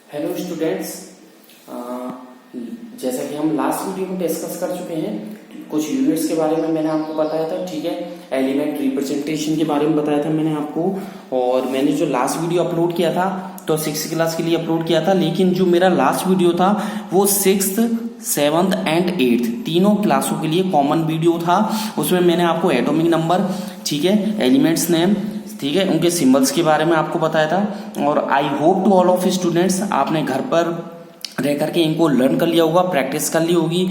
Hello students, जैसा कि हम लास्ट वीडियो में डिस्कस कर चुके हैं, कुछ यूनिट्स के बारे में मैंने आपको बताया था। ठीक है, एलिमेंट रिप्रेजेंटेशन के बारे में बताया था मैंने आपको। और मैंने जो लास्ट वीडियो अपलोड किया था तो 6th क्लास के लिए अपलोड किया था, लेकिन जो मेरा लास्ट वीडियो था वो 6th 7th एंड 8th तीनों क्लासों के लिए कॉमन वीडियो था। उसमें मैंने आपको एटॉमिक नंबर, ठीक है, एलिमेंट्स नेम, ठीक है, उनके सिंबल्स के बारे में आपको बताया था। और I hope to all of students, आपने घर पर रह करके इनको लर्न कर लिया होगा, प्रैक्टिस कर ली होगी।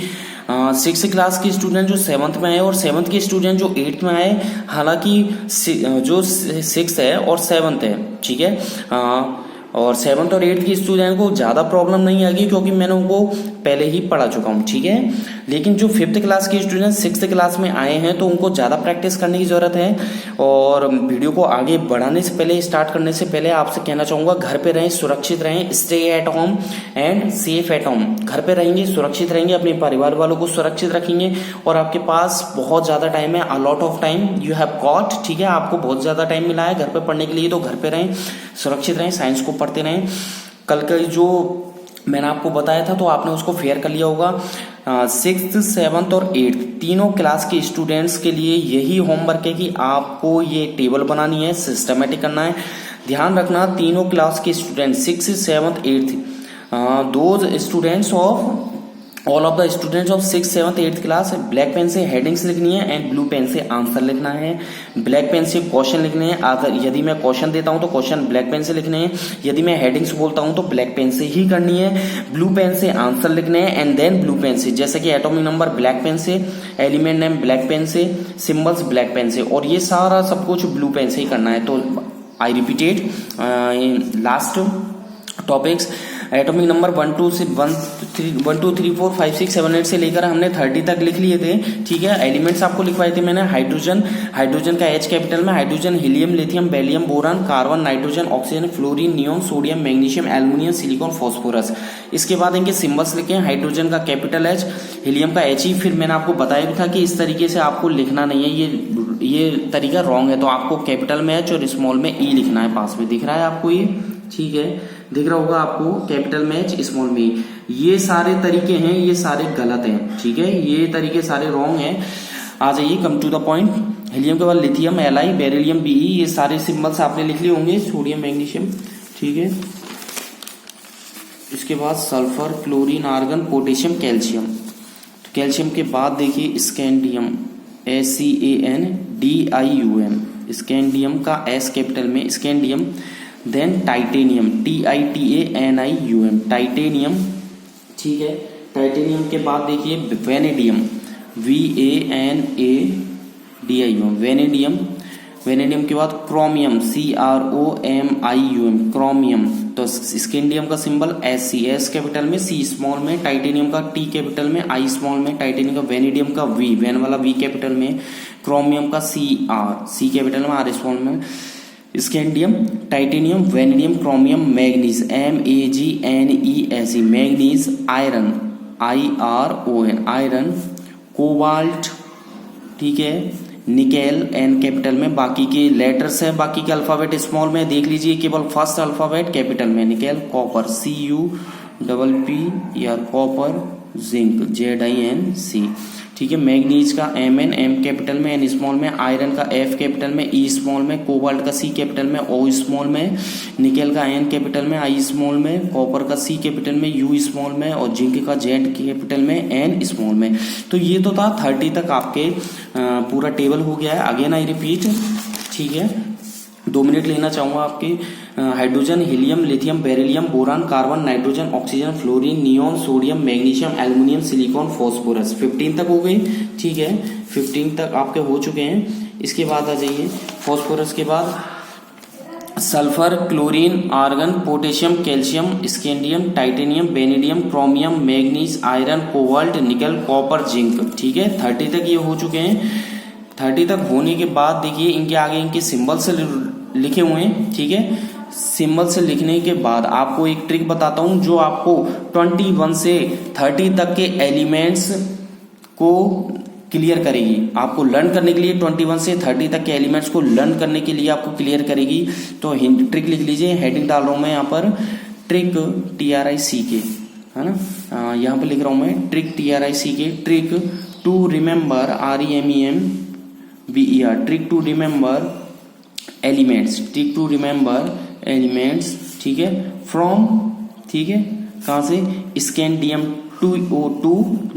6th क्लास के स्टूडेंट जो 7th में आए और 7th के स्टूडेंट जो 8th में आए, हालांकि जो 6th है और 7th है, ठीक है, और 7th और 8th के स्टूडेंट को ज़्यादा प्रॉब्लम नहीं आएगी क्योंकि मैंने उनको पहले ही पढ़ा चुका हूँ, ठीक है। लेकिन जो 5th क्लास के स्टूडेंट 6th क्लास में आए हैं तो उनको ज़्यादा प्रैक्टिस करने की ज़रूरत है। और वीडियो को आगे बढ़ाने से पहले, स्टार्ट करने से पहले आपसे कहना चाहूँगा, घर पे रहें, सुरक्षित रहें, stay at home and safe at home. घर पे रहेंगे, सुरक्षित रहेंगे, अपने परिवार वालों को सुरक्षित रखेंगे और आपके पास बहुत ज़्यादा टाइम है, a lot of time you have got, ठीक है, आपको बहुत ज़्यादा टाइम मिला है घर पे पढ़ने के लिए। तो घर पे रहें, सुरक्षित रहें, साइंस को पढ़ते रहें। कल का जो मैंने आपको बताया था तो आपने उसको फेयर कर लिया होगा। 6th 7th और 8th तीनों क्लास के स्टूडेंट्स के लिए यही होमवर्क है कि आपको ये टेबल बनानी है, सिस्टमेटिक करना है। ध्यान रखना, तीनों क्लास के student 6th 7th 8th those students of all of the students of 6th 7th 8th class, black pen से हेडिंग्स लिखनी है एंड ब्लू पेन से आंसर लिखना है। ब्लैक पेन से क्वेश्चन लिखने हैं, अगर यदि मैं क्वेश्चन देता हूं तो क्वेश्चन ब्लैक पेन से लिखने हैं, यदि मैं हेडिंग्स बोलता हूं तो ब्लैक पेन से ही करनी है। ब्लू पेन से आंसर लिखने हैं एंड देन ब्लू पेन से, जैसे कि एटॉमिक नंबर ब्लैक पेन से, एलिमेंट नेम ब्लैक पेन से, सिंबल्स ब्लैक पेन से, और ये सारा सब कुछ ब्लू पेन से ही करना है। तो I repeated last topics, atomic number 1 2 3 4 5 6 7 8 से लेकर हमने 30 तक लिख लिए थे, ठीक है। एलिमेंट्स आपको लिखवाए थे मैंने, हाइड्रोजन, हाइड्रोजन का H कैपिटल में, hydrogen, helium, lithium, beryllium, boron, carbon, nitrogen, oxygen, fluorine, neon, sodium, magnesium, aluminium, silicon, phosphorus. इसके बाद इनके सिंबल्स लिखे हैं, हाइड्रोजन का कैपिटल H, हीलियम का He। फिर मैंने आपको बताया भी था कि इस तरीके से आपको लिखना नहीं है, ये तरीका रॉन्ग है, तो आपको कैपिटल में H और स्मॉल में E लिखना है। पास में दिख रहा है आपको ये, ठीक है, दिख रहा होगा आपको, कैपिटल में H स्मॉल में E। ये सारे तरीके हैं, ये सारे गलत हैं, ठीक है, ये तरीके सारे रॉन्ग हैं। आ जाइए, come to the point. Helium के बाद लिथियम Li, बेरिलियम Be, ये सारे सिंबल्स आपने लिख लिए होंगे, सोडियम, मैग्नीशियम, ठीक है। इसके बाद sulphur, chlorine, argon, potassium, calcium. तो कैल्शियम के बाद देखिए स्कैंडियम, SCANDIUM, स्कैंडियम का S कैपिटल में, scandium. Then titanium, TITANIUM, titanium, ठीक है। टाइटेनियम के बाद देखिए वेनेडियम, VANADIUM, वेनेडियम। वेनेडियम के बाद क्रोमियम, CROMIUM, क्रोमियम। तो स्कैंडियम का सिंबल SC, S कैपिटल में, C स्मॉल में, टाइटेनियम का T कैपिटल में, I स्मॉल में, टाइटेनियम का, वेनेडियम का V, वैन वाला V कैपिटल में, क्रोमियम का C कैपिटल में, R स्मॉल में। Scandium, titanium, vanadium, chromium, manganese, MAGNESE, manganese, iron, IRON, iron, cobalt, ठीक है, निकेल, N कैपिटल में। बाकी के लेटर्स है, बाकी के अल्फाबेट स्मॉल में, देख लीजिए, केवल फर्स्ट अल्फाबेट कैपिटल में, निकेल। कॉपर, CUPP या कॉपर, जिंक, ZINC, ठीक है। मैग्नीज का MN, M कैपिटल में, N स्मॉल में, आयरन का F कैपिटल में, E स्मॉल में, कोबाल्ट का C कैपिटल में, O स्मॉल में, निकेल का N कैपिटल में, I स्मॉल में, कॉपर का C कैपिटल में, U स्मॉल में, और जिंक का Z कैपिटल में, N स्मॉल में। तो ये तो था 30 तक आपके पूरा टेबल हो गया है। अगेन आई रिपीट, ठीक है, 2 मिनट लेना चाहूंगा आपके। Hydrogen, helium, lithium, beryllium, boron, carbon, nitrogen, oxygen, fluorine, neon, sodium, magnesium, aluminium, silicon, phosphorus. 15 तक हो गई, ठीक है, 15 तक आपके हो चुके हैं। इसके बाद आ जाइए, फास्फोरस के बाद sulphur, chlorine, argon, potassium, calcium, scandium, titanium, vanadium, chromium, manganese, iron, cobalt, nickel, copper, zinc, ठीक है। 30 तक ये हो चुके हैं। 30 तक होने के बाद देखिए इनके आगे इनके सिंबल से लिखे हुए हैं, ठीक है। सिंबल से लिखने के बाद आपको एक ट्रिक बताता हूं जो आपको 21 से 30 तक के एलिमेंट्स को क्लियर करेगी। आपको लर्न करने के लिए 21 से 30 तक के एलिमेंट्स को लर्न करने के लिए आपको क्लियर करेगी। तो ट्रिक लिख लीजिए, हेडिंग डाल रहा हूं मैं यहाँ पर, ट्रिक TRICK, है ना, यहाँ पे लिख रहा हूँ मैं trick TRICK, trick to remember REMEMBER, trick to remember elements, trick to remember elements, ठीक है, फ्रॉम, ठीक है, कहाँ से, स्कैंडियम टू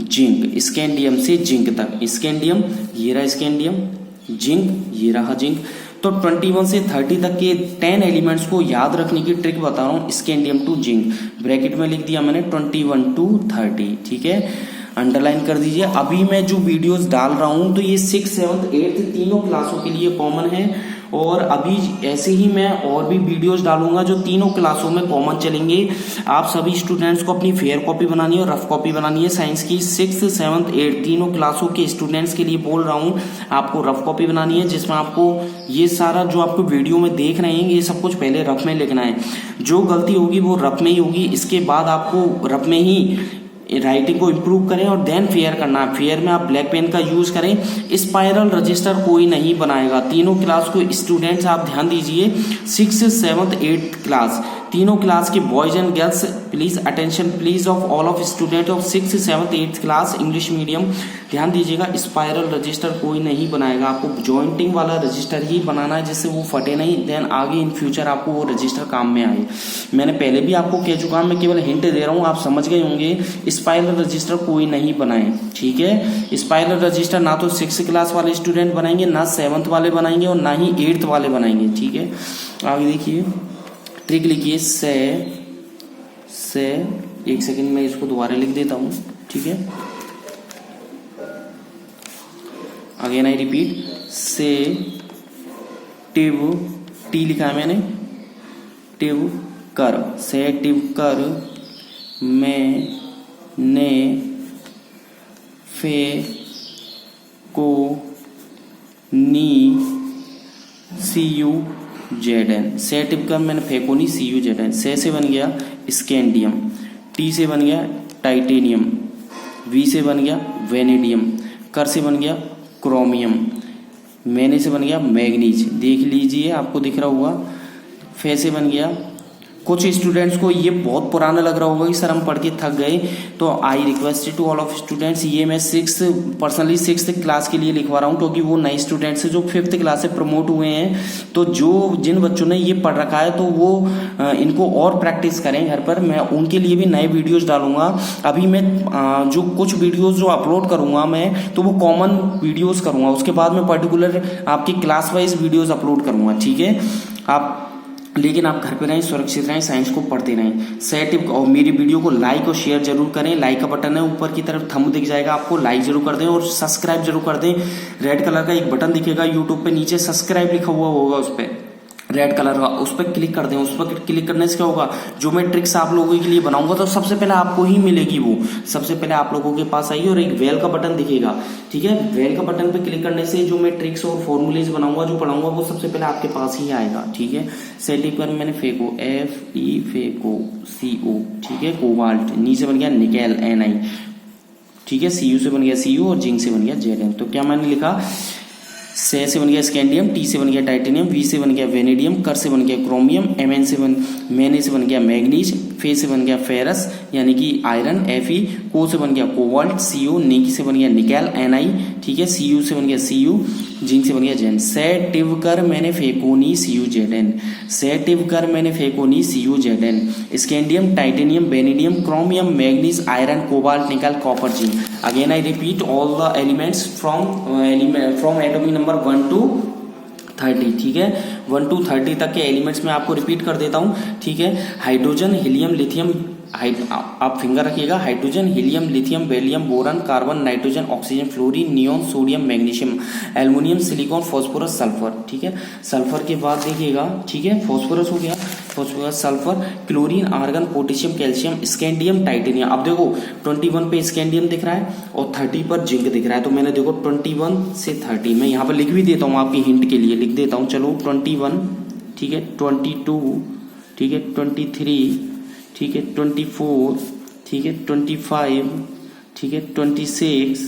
जिंक, स्कैंडियम से जिंक तक, स्कैंडियम ये रहा स्कैंडियम, जिंक ये रहा जिंक। तो 21 से 30 तक के 10 एलिमेंट्स को याद रखने की ट्रिक बता रहा हूँ, स्कैंडियम टू जिंक, ब्रैकेट में लिख दिया मैंने 21 to 30, ठीक है, अंडरलाइन कर दीजिए। अभी मैं जो वीडियोस डाल रहा हूँ तो ये 6th 7th 8th तीनों क्लासों के लिए कॉमन है, और अभी ऐसे ही मैं और भी वीडियोस डालूंगा जो तीनों क्लासों में कॉमन चलेंगे। आप सभी स्टूडेंट्स को अपनी फेयर कॉपी बनानी है और रफ कॉपी बनानी है। साइंस की 6th 7th 8th तीनों क्लासों के स्टूडेंट्स के लिए बोल रहा हूँ, आपको रफ कॉपी बनानी है, जिसमें आपको ये सारा जो आपको वीडियो में देख रहे हैं ये सब कुछ पहले रफ में लिखना है। जो गलती होगी वो रफ में ही होगी, इसके बाद आपको रफ में ही राइटिंग को इम्प्रूव करें और देन फेयर करना है। फेयर में आप ब्लैक पेन का यूज करें। स्पाइरल रजिस्टर कोई नहीं बनाएगा। तीनों क्लास को स्टूडेंट्स आप ध्यान दीजिए, 6th 7th 8th क्लास, तीनों क्लास के boys and girls please attention please of all of student of 6th 7th 8th class English medium, ध्यान दीजिएगा। स्पाइरल रजिस्टर कोई नहीं बनाएगा, आपको जॉइंटिंग वाला रजिस्टर ही बनाना है जिससे वो फटे नहीं, देन आगे इन फ्यूचर आपको वो रजिस्टर काम में आए। मैंने पहले भी आपको कह चुका हूं, मैं केवल हिंट दे रहा हूं, आप समझ गए होंगे। स्पाइरल रजिस्टर कोई नहीं बनाए, ठीक है। स्पाइरल रजिस्टर ना तो 6th क्लास वाले स्टूडेंट बनाएंगे, ना 7th वाले बनाएंगे और ना ही 8th वाले बनाएंगे, ठीक है। आगे देखिए ट्रिक लिखिए, से एक सेकंड में इसको दोबारा लिख देता हूं, ठीक है। अगेन आई रिपीट, से टिव, टी लिखा है मैंने, टिव कर, से टिव कर, मैं ने फे को नी सी यू जेड एन, से टिप कर मैंने फेकोनी सी यू जेड एन। से बन गया स्कैंडियम, टी से बन गया टाइटेनियम, वी से बन गया वेनेडियम, कर से बन गया क्रोमियम, मैने से बन गया मैग्नीज, देख लीजिए आपको दिख रहा होगा। फे से बन गया, कुछ स्टूडेंट्स को ये बहुत पुराना लग रहा होगा कि सर हम पढ़ के थक गए, तो I request to all of students, ये मैं पर्सनली 6th क्लास के लिए लिखवा रहा हूँ, क्योंकि वो नए स्टूडेंट्स हैं जो 5th क्लास से प्रमोट हुए हैं। तो जिन बच्चों ने ये पढ़ रखा है तो वो इनको और प्रैक्टिस करें घर पर। मैं उनके लिए भी नए वीडियोज डालूंगा। अभी मैं जो कुछ वीडियोज जो अपलोड करूंगा मैं, तो वो कॉमन वीडियोज करूंगा, उसके बाद मैं पर्टिकुलर आपकी क्लास वाइज वीडियोज अपलोड करूंगा, ठीक है। लेकिन आप घर पे रहें, सुरक्षित रहें, साइंस को पढ़ते रहें। सेट और मेरी वीडियो को लाइक और शेयर जरूर करें। लाइक का बटन है ऊपर की तरफ, थंब दिख जाएगा आपको, लाइक जरूर कर दें और सब्सक्राइब जरूर कर दें। रेड कलर का एक बटन दिखेगा यूट्यूब पे, नीचे सब्सक्राइब लिखा हुआ होगा, उस पर रेड कलर का, उस पर क्लिक कर दें। उस पर क्लिक करने से क्या होगा, जो मैं ट्रिक्स आप लोगों के लिए बनाऊंगा तो सबसे पहले आपको ही मिलेगी, वो सबसे पहले आप लोगों के पास आएगी। और एक बेल का बटन दिखेगा, ठीक है, बेल का बटन पे क्लिक करने से जो मैं ट्रिक्स और फॉर्मूलेज बनाऊंगा, जो पढ़ाऊंगा, वो सबसे पहले आपके पास ही आएगा, ठीक है। सेटिव पर मैंने फेको, FE फेको, CO, ठीक है, कोबाल्ट, नी से बन गया निकेल, NI, ठीक है, CU से बन गया CU और जिंक से बन गया ZN। तो क्या मैंने लिखा, से बन गया स्कैंडियम, टी से बन गया टाइटेनियम, वी से बन गया वेनेडियम, कर से बन गया क्रोमियम, मैने से बन गया मैग्नीज, फे से बन गया फेरस यानी कि आयरन, Fe, को से बन गया कोबाल्ट, CO, नी से बन गया निकेल, NI, ठीक है, CU से बन गया CU, जिंक से बन गया जेन। सेटिव कर मैंने फेकोनी CU ZN, सेटिव कर मैंने फेकोनी CU ZN, scandium, titanium, vanadium, chromium, manganese, iron, cobalt, nickel, copper, zinc. Again I repeat all the elements from atomic number 1 to 30, ठीक है, 1 to 30 तक के एलिमेंट्स में आपको रिपीट कर देता हूं, ठीक है। हाइड्रोजन, हीलियम, लिथियम, आप फिंगर रखिएगा, hydrogen, helium, lithium, beryllium, boron, carbon, nitrogen, oxygen, fluorine, neon, sodium, magnesium, aluminium, silicon, phosphorus, sulphur, ठीक है। सल्फर के बाद देखिएगा, ठीक है, फास्फोरस हो गया, phosphorus, sulphur, chlorine, argon, potassium, calcium, scandium, titanium. अब देखो 21 पे स्कैंडियम दिख रहा है और 30 पर जिंक दिख रहा है, तो मैंने देखो 21 से 30 मैं यहाँ पर लिख भी देता हूँ, आपकी हिंट के लिए लिख देता हूँ, चलो 21, ठीक है, 22, ठीक है, 23, ठीक है, 24, ठीक है, 25, ठीक है, 26,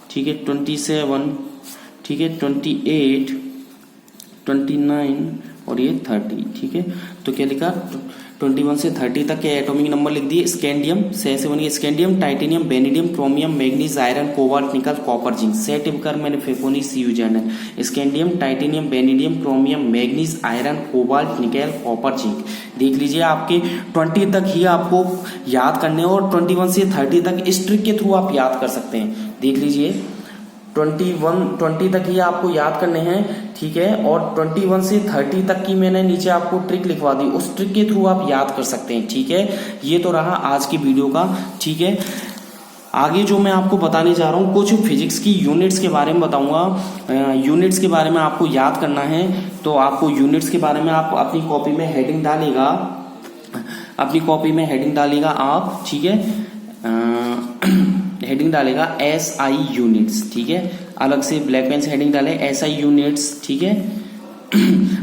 ठीक है, 27, ठीक है, 28, 29 और ये 30, ठीक है। तो क्या लिखा, 21 से 30 तक के एटॉमिक नंबर लिख दिए। स्कैंडियम 6 से 1 के scandium, titanium, beryllium, chromium, manganese, iron, cobalt, nickel, copper, zinc. Set टिपकर मैंने फेफोनी CU scandium, titanium, beryllium, chromium, manganese, iron, cobalt, nickel, copper, zinc. देख लीजिए आपके 20 तक ही आपको याद करने और 21 से 30 तक इस ट्रिक के थ्रू आप याद कर सकते हैं। देख लीजिए 20 तक ही आपको याद करने हैं, ठीक है। और 21 से 30 तक की मैंने नीचे आपको ट्रिक लिखवा दी, उस ट्रिक के थ्रू आप याद कर सकते हैं, ठीक है। ये तो रहा आज की वीडियो का, ठीक है। आगे जो मैं आपको बताने जा रहा हूँ कुछ फिजिक्स की यूनिट्स के बारे में बताऊंगा। यूनिट्स के बारे में आपको याद करना है, तो आपको यूनिट्स के बारे में आप अपनी कॉपी में हेडिंग डालेगा, आप, ठीक है। हेडिंग डालेगा SI यूनिट्स, ठीक है। अलग से ब्लैक पेन से हेडिंग डाले SI यूनिट्स, ठीक है।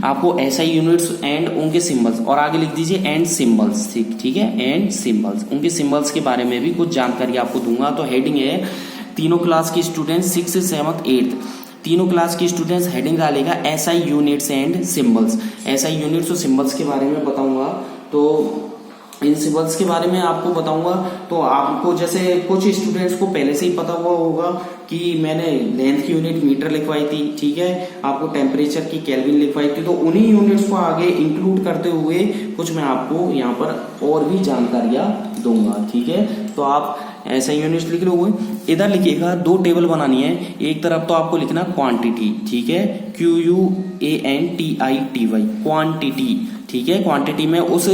आपको SI यूनिट्स एंड उनके सिंबल्स, और आगे लिख दीजिए एंड सिंबल्स, ठीक है। एंड सिंबल्स, उनके सिंबल्स के बारे में भी कुछ जानकारी आपको दूंगा। तो हेडिंग है तीनों क्लास के स्टूडेंट्स 6th 7th 8th तीनों क्लास के स्टूडेंट्स हेडिंग डालेगा SI units and symbols. SI units और सिंबल्स के बारे में बताऊंगा। तो इन सिंबल्स के बारे में आपको बताऊंगा। तो आपको जैसे कुछ स्टूडेंट्स को पहले से ही पता हुआ होगा कि मैंने लेंथ की यूनिट मीटर लिखवाई थी, ठीक है। आपको टेम्परेचर की केल्विन लिखवाई थी। तो उन्हीं यूनिट्स को आगे इंक्लूड करते हुए कुछ मैं आपको यहाँ पर और भी जानकारियां दूंगा, ठीक है। तो आप ऐसा यूनिट्स लिख लोगे। इधर लिखिएगा 2 टेबल बनानी है। एक तरफ तो आपको लिखना क्वांटिटी, ठीक है, QUANTITY, क्वांटिटी, ठीक है। क्वांटिटी में उस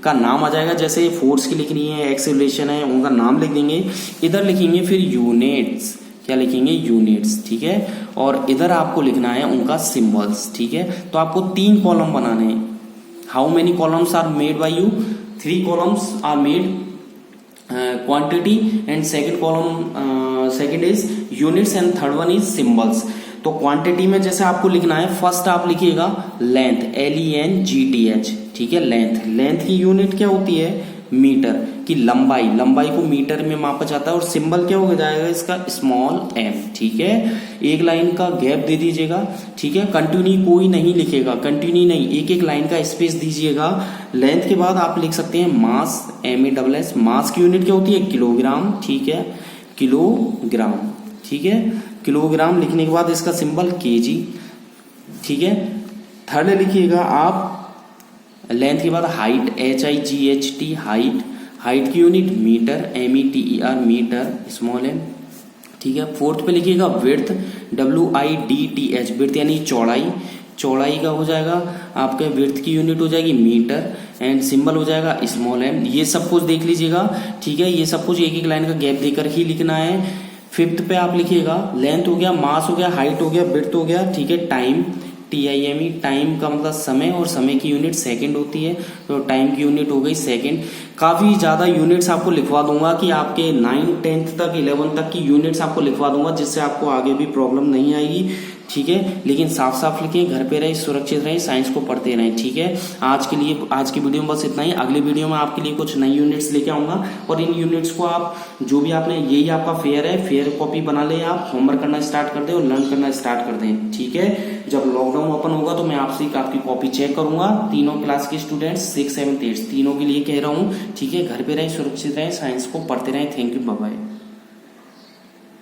का नाम आ जाएगा, जैसे फोर्स की लिखनी है, एक्सेलरेशन है, उनका नाम लिख देंगे। इधर लिखेंगे फिर यूनिट्स, क्या लिखेंगे, यूनिट्स, ठीक है। और इधर आपको लिखना है उनका सिंबल्स, ठीक है। तो आपको 3 कॉलम बनाने हैं। How many columns are made by you? 3 columns are made, quantity and second is units and third one is symbols. तो क्वांटिटी में जैसे आपको लिखना है, फर्स्ट आप लिखिएगा लेंथ, LENGTH, ठीक है। लेंथ की यूनिट क्या होती है? मीटर की लंबाई को मीटर में मापा जाता है। और सिंबल क्या हो जाएगा इसका? स्मॉल m, ठीक है। एक लाइन का गैप दे दीजिएगा, ठीक है। कंटिन्यू कोई नहीं लिखेगा, कंटिन्यू नहीं, एक लाइन का स्पेस दीजिएगा। लेंथ के बाद आप लिख सकते हैं मास, MASS। मास की यूनिट क्या होती है? किलोग्राम, ठीक है, किलोग्राम, ठीक है। किलोग्राम लिखने के बाद इसका सिंबल kg, ठीक है। थर्ड लिखिएगा आप लेंथ के बाद हाइट, HIGHT, हाइट की unit metre, METER, metre, small m, ठीक है। फोर्थ पे लिखिएगा विड्थ, WIDTH, विड्थ यानी चौड़ाई का हो जाएगा आपके विड्थ की यूनिट हो जाएगी मीटर, एंड सिंबल हो जाएगा स्मॉल m। ये सब कुछ देख लीजिएगा, ठीक है। ये सब कुछ एक लाइन का गैप देकर ही लिखना है। फिफ्थ पे आप लिखिएगा लेंथ हो गया, मास हो गया, हाइट हो गया, विड्थ हो गया, ठीक है। टाइम, TIME, टाइम का मतलब समय, और समय की यूनिट सेकंड होती है, तो टाइम की यूनिट हो गई सेकंड। काफी ज्यादा यूनिट्स आपको लिखवा दूंगा कि आपके 9th 10th तक 11th तक की यूनिट्स आपको लिखवा दूंगा, जिससे आपको आगे भी प्रॉब्लम नहीं आएगी, ठीक है। लेकिन साफ लिखें, घर पे रहे, सुरक्षित रहे, साइंस को पढ़ते रहें, ठीक है। आज की वीडियो में बस इतना ही। अगली वीडियो में आपके लिए कुछ नई यूनिट्स लेके आऊंगा, और इन यूनिट्स को आप जो भी आपने, यही आपका फेयर है, फेयर कॉपी बना ले, आप होमवर्क करना स्टार्ट कर दें और लर्न करना स्टार्ट कर दें, ठीक है। जब लॉकडाउन ओपन होगा तो मैं आपसे आपकी कॉपी चेक करूंगा। तीनों क्लास के स्टूडेंट्स 6th 7th 8th तीनों के लिए कह रहा हूँ, ठीक है। घर पे रहें, सुरक्षित रहें, साइंस को पढ़ते रहें। Thank you, bye bye.